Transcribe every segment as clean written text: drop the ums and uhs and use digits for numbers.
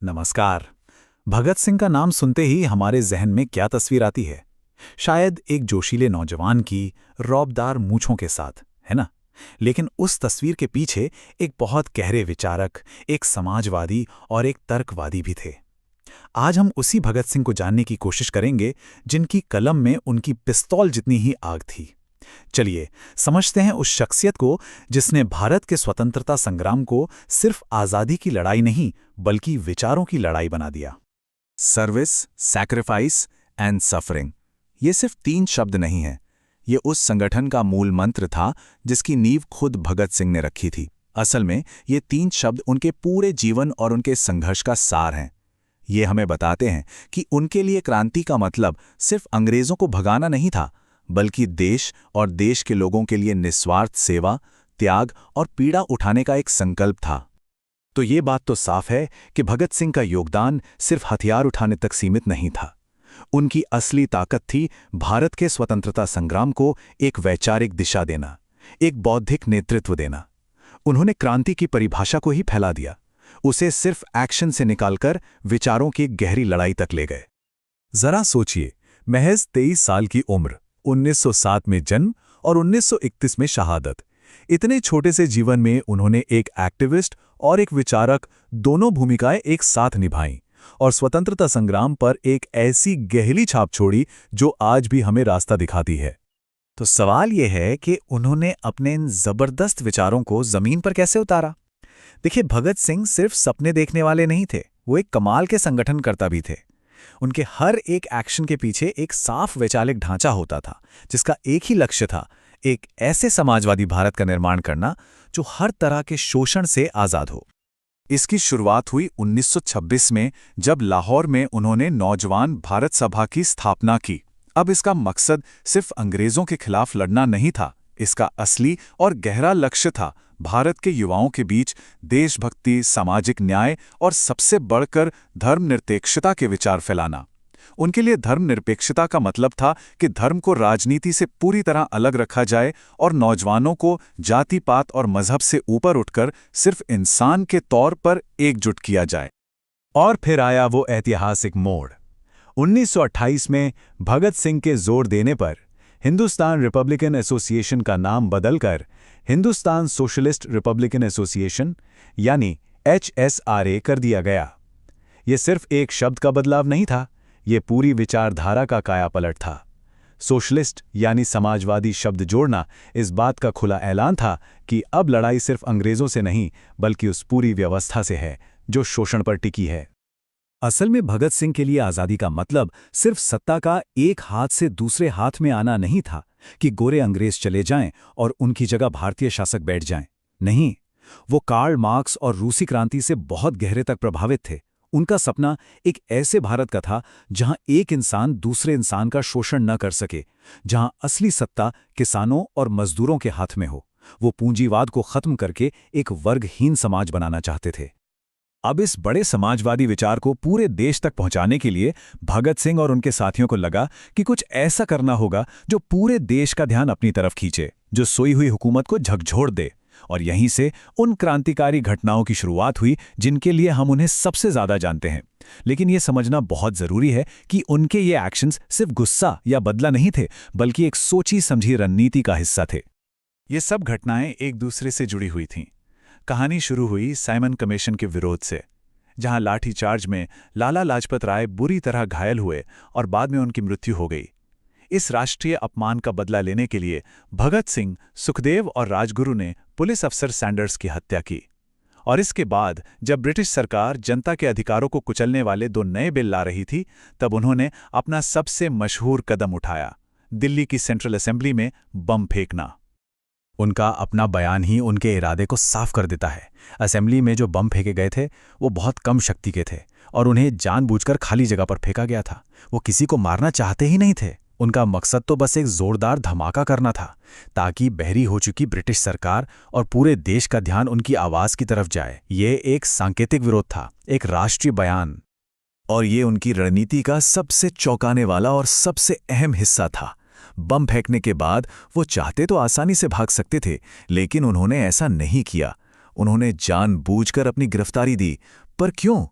नमस्कार। भगत सिंह का नाम सुनते ही हमारे जहन में क्या तस्वीर आती है? शायद एक जोशीले नौजवान की रौबदार मूंछों के साथ, है ना? लेकिन उस तस्वीर के पीछे एक बहुत गहरे विचारक, एक समाजवादी और एक तर्कवादी भी थे। आज हम उसी भगत सिंह को जानने की कोशिश करेंगे, जिनकी कलम में उनकी पिस्तौल जितनी ही आग थी। चलिए समझते हैं उस शख्सियत को जिसने भारत के स्वतंत्रता संग्राम को सिर्फ आजादी की लड़ाई नहीं बल्कि विचारों की लड़ाई बना दिया। सर्विस, सैक्रिफाइस एंड सफरिंग, ये सिर्फ 3 शब्द नहीं हैं। ये उस संगठन का मूल मंत्र था जिसकी नींव खुद भगत सिंह ने रखी थी। असल में ये 3 शब्द उनके पूरे जीवन और उनके संघर्ष का सार हैं। ये हमें बताते हैं कि उनके लिए क्रांति का मतलब सिर्फ अंग्रेजों को भगाना नहीं था, बल्कि देश और देश के लोगों के लिए निस्वार्थ सेवा, त्याग और पीड़ा उठाने का एक संकल्प था। तो ये बात तो साफ है कि भगत सिंह का योगदान सिर्फ हथियार उठाने तक सीमित नहीं था। उनकी असली ताकत थी भारत के स्वतंत्रता संग्राम को एक वैचारिक दिशा देना, एक बौद्धिक नेतृत्व देना। उन्होंने क्रांति की परिभाषा को ही फैला दिया, उसे सिर्फ एक्शन से निकालकर विचारों की गहरी लड़ाई तक ले गए। जरा सोचिए, महज 23 साल की उम्र, 1907 में जन्म और 1931 में शहादत। इतने छोटे से जीवन में उन्होंने एक एक्टिविस्ट और एक विचारक, दोनों भूमिकाएं एक साथ निभाईं और स्वतंत्रता संग्राम पर एक ऐसी गहरी छाप छोड़ी जो आज भी हमें रास्ता दिखाती है। तो सवाल यह है कि उन्होंने अपने इन जबरदस्त विचारों को जमीन पर कैसे उतारा? देखिए, भगत सिंह सिर्फ सपने देखने वाले नहीं थे, वो एक कमाल के संगठनकर्ता भी थे। उनके हर एक एक्शन के पीछे एक साफ वैचारिक ढांचा होता था, जिसका एक ही लक्ष्य था, एक ऐसे समाजवादी भारत का निर्माण करना जो हर तरह के शोषण से आजाद हो। इसकी शुरुआत हुई 1926 में, जब लाहौर में उन्होंने नौजवान भारत सभा की स्थापना की। अब इसका मकसद सिर्फ अंग्रेजों के खिलाफ लड़ना नहीं था, इसका असली और गहरा लक्ष्य था भारत के युवाओं के बीच देशभक्ति, सामाजिक न्याय और सबसे बढ़कर धर्मनिरपेक्षता के विचार फैलाना। उनके लिए धर्मनिरपेक्षता का मतलब था कि धर्म को राजनीति से पूरी तरह अलग रखा जाए और नौजवानों को जाति पात और मजहब से ऊपर उठकर सिर्फ इंसान के तौर पर एकजुट किया जाए। और फिर आया वो ऐतिहासिक मोड़। 1928 में भगत सिंह के जोर देने पर हिंदुस्तान रिपब्लिकन एसोसिएशन का नाम बदलकर हिंदुस्तान सोशलिस्ट रिपब्लिकन एसोसिएशन यानी HSRA कर दिया गया। ये सिर्फ एक शब्द का बदलाव नहीं था, ये पूरी विचारधारा का कायापलट था। सोशलिस्ट यानी समाजवादी शब्द जोड़ना इस बात का खुला ऐलान था कि अब लड़ाई सिर्फ अंग्रेजों से नहीं बल्कि उस पूरी व्यवस्था से है जो शोषण पर टिकी है। असल में भगत सिंह के लिए आज़ादी का मतलब सिर्फ सत्ता का एक हाथ से दूसरे हाथ में आना नहीं था कि गोरे अंग्रेज चले जाएं और उनकी जगह भारतीय शासक बैठ जाएं। नहीं, वो कार्ल मार्क्स और रूसी क्रांति से बहुत गहरे तक प्रभावित थे। उनका सपना एक ऐसे भारत का था जहां एक इंसान दूसरे इंसान का शोषण न कर सके, जहां असली सत्ता किसानों और मजदूरों के हाथ में हो। वो पूंजीवाद को खत्म करके एक वर्गहीन समाज बनाना चाहते थे। अब इस बड़े समाजवादी विचार को पूरे देश तक पहुंचाने के लिए भगत सिंह और उनके साथियों को लगा कि कुछ ऐसा करना होगा जो पूरे देश का ध्यान अपनी तरफ खींचे, जो सोई हुई हुकूमत को झकझोर दे। और यहीं से उन क्रांतिकारी घटनाओं की शुरुआत हुई जिनके लिए हम उन्हें सबसे ज्यादा जानते हैं। लेकिन यह समझना बहुत जरूरी है कि उनके ये एक्शंस सिर्फ गुस्सा या बदला नहीं थे, बल्कि एक सोची समझी रणनीति का हिस्सा थे। ये सब घटनाएं एक दूसरे से जुड़ी हुई थीं। कहानी शुरू हुई साइमन कमीशन के विरोध से, जहां लाठीचार्ज में लाला लाजपत राय बुरी तरह घायल हुए और बाद में उनकी मृत्यु हो गई। इस राष्ट्रीय अपमान का बदला लेने के लिए भगत सिंह, सुखदेव और राजगुरु ने पुलिस अफसर सैंडर्स की हत्या की। और इसके बाद जब ब्रिटिश सरकार जनता के अधिकारों को कुचलने वाले 2 नए बिल ला रही थी, तब उन्होंने अपना सबसे मशहूर कदम उठाया, दिल्ली की सेंट्रल असेंबली में बम फेंकना। उनका अपना बयान ही उनके इरादे को साफ कर देता है। असेंबली में जो बम फेंके गए थे वो बहुत कम शक्ति के थे और उन्हें जानबूझकर खाली जगह पर फेंका गया था। वो किसी को मारना चाहते ही नहीं थे। उनका मकसद तो बस एक जोरदार धमाका करना था, ताकि बहरी हो चुकी ब्रिटिश सरकार और पूरे देश का ध्यान उनकी आवाज की तरफ जाए। ये एक सांकेतिक विरोध था, एक राष्ट्रीय बयान। और ये उनकी रणनीति का सबसे चौंकाने वाला और सबसे अहम हिस्सा था। बम फेंकने के बाद वो चाहते तो आसानी से भाग सकते थे, लेकिन उन्होंने ऐसा नहीं किया। उन्होंने जानबूझकर अपनी गिरफ्तारी दी। पर क्यों?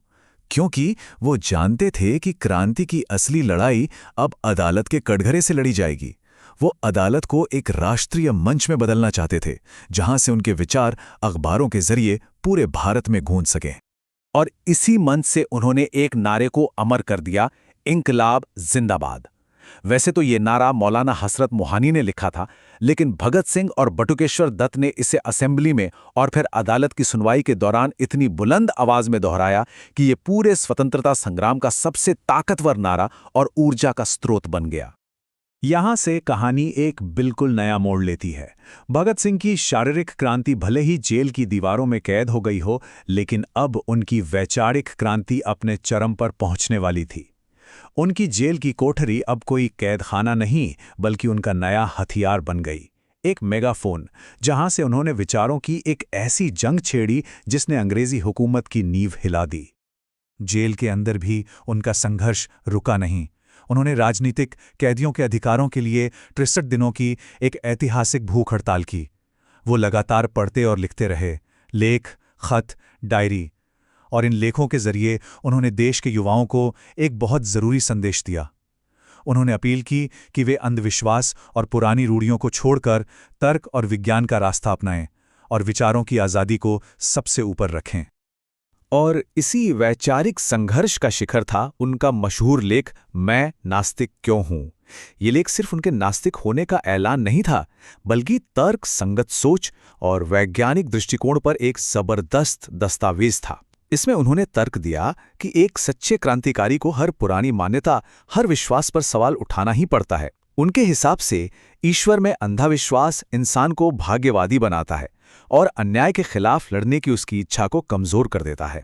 क्योंकि वो जानते थे कि क्रांति की असली लड़ाई अब अदालत के कटघरे से लड़ी जाएगी। वो अदालत को एक राष्ट्रीय मंच में बदलना चाहते थे, जहां से उनके विचार अखबारों के जरिए पूरे भारत में गूंज सकें। और इसी मंच से उन्होंने एक नारे को अमर कर दिया, इंकलाब जिंदाबाद। वैसे तो ये नारा मौलाना हसरत मोहानी ने लिखा था, लेकिन भगत सिंह और बटुकेश्वर दत्त ने इसे असेंबली में और फिर अदालत की सुनवाई के दौरान इतनी बुलंद आवाज में दोहराया कि ये पूरे स्वतंत्रता संग्राम का सबसे ताकतवर नारा और ऊर्जा का स्रोत बन गया। यहां से कहानी एक बिल्कुल नया मोड़ लेती है। भगत सिंह की शारीरिक क्रांति भले ही जेल की दीवारों में कैद हो गई हो, लेकिन अब उनकी वैचारिक क्रांति अपने चरम पर पहुंचने वाली थी। उनकी जेल की कोठरी अब कोई कैदखाना नहीं, बल्कि उनका नया हथियार बन गई। एक मेगाफोन, जहां से उन्होंने विचारों की एक ऐसी जंग छेड़ी जिसने अंग्रेजी हुकूमत की नींव हिला दी। जेल के अंदर भी उनका संघर्ष रुका नहीं। उन्होंने राजनीतिक कैदियों के अधिकारों के लिए 63 दिनों की एक ऐतिहासिक भूख हड़ताल की। वो लगातार पढ़ते और लिखते रहे, लेख, खत, डायरी, और इन लेखों के जरिए उन्होंने देश के युवाओं को एक बहुत ज़रूरी संदेश दिया। उन्होंने अपील की कि वे अंधविश्वास और पुरानी रूढ़ियों को छोड़कर तर्क और विज्ञान का रास्ता अपनाएं और विचारों की आज़ादी को सबसे ऊपर रखें। और इसी वैचारिक संघर्ष का शिखर था उनका मशहूर लेख मैं नास्तिक क्यों हूं। ये लेख सिर्फ उनके नास्तिक होने का ऐलान नहीं था, बल्कि तर्क संगत सोच और वैज्ञानिक दृष्टिकोण पर एक जबरदस्त दस्तावेज था। इसमें उन्होंने तर्क दिया कि एक सच्चे क्रांतिकारी को हर पुरानी मान्यता, हर विश्वास पर सवाल उठाना ही पड़ता है। उनके हिसाब से ईश्वर में अंधाविश्वास इंसान को भाग्यवादी बनाता है और अन्याय के खिलाफ लड़ने की उसकी इच्छा को कमजोर कर देता है।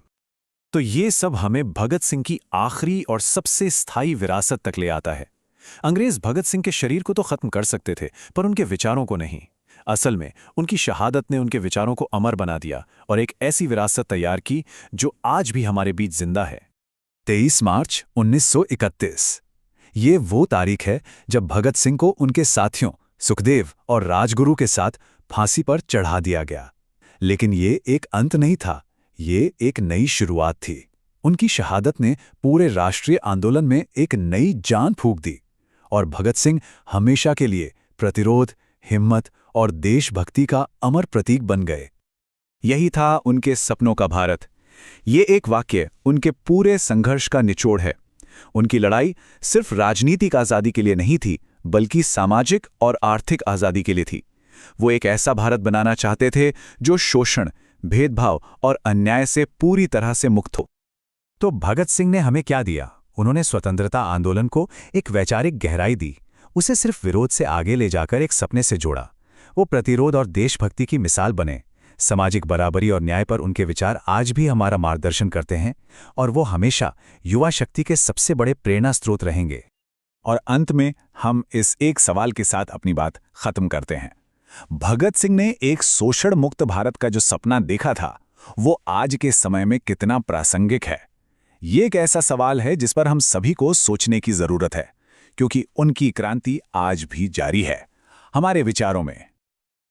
तो ये सब हमें भगत सिंह की आखिरी और सबसे स्थायी विरासत तक ले आता है। अंग्रेज भगत सिंह के शरीर को तो खत्म कर सकते थे, पर उनके विचारों को नहीं। असल में उनकी शहादत ने उनके विचारों को अमर बना दिया और एक ऐसी विरासत तैयार की जो आज भी हमारे बीच जिंदा है। 23 मार्च 1931 ये वो तारीख है जब भगत सिंह को उनके साथियों सुखदेव और राजगुरु के साथ फांसी पर चढ़ा दिया गया। लेकिन ये एक अंत नहीं था, ये एक नई शुरुआत थी। उनकी शहादत ने पूरे राष्ट्रीय आंदोलन में एक नई जान फूंक दी और भगत सिंह हमेशा के लिए प्रतिरोध, हिम्मत और देशभक्ति का अमर प्रतीक बन गए। यही था उनके सपनों का भारत। ये एक वाक्य उनके पूरे संघर्ष का निचोड़ है। उनकी लड़ाई सिर्फ राजनीतिक आज़ादी के लिए नहीं थी, बल्कि सामाजिक और आर्थिक आज़ादी के लिए थी। वो एक ऐसा भारत बनाना चाहते थे जो शोषण, भेदभाव और अन्याय से पूरी तरह से मुक्त हो। तो भगत सिंह ने हमें क्या दिया? उन्होंने स्वतंत्रता आंदोलन को एक वैचारिक गहराई दी, उसे सिर्फ विरोध से आगे ले जाकर एक सपने से जोड़ा। वो प्रतिरोध और देशभक्ति की मिसाल बने। सामाजिक बराबरी और न्याय पर उनके विचार आज भी हमारा मार्गदर्शन करते हैं और वो हमेशा युवा शक्ति के सबसे बड़े प्रेरणा स्रोत रहेंगे। और अंत में हम इस एक सवाल के साथ अपनी बात खत्म करते हैं। भगत सिंह ने एक शोषण मुक्त भारत का जो सपना देखा था, वो आज के समय में कितना प्रासंगिक है? ये एक ऐसा सवाल है जिस पर हम सभी को सोचने की जरूरत है, क्योंकि उनकी क्रांति आज भी जारी है हमारे विचारों में।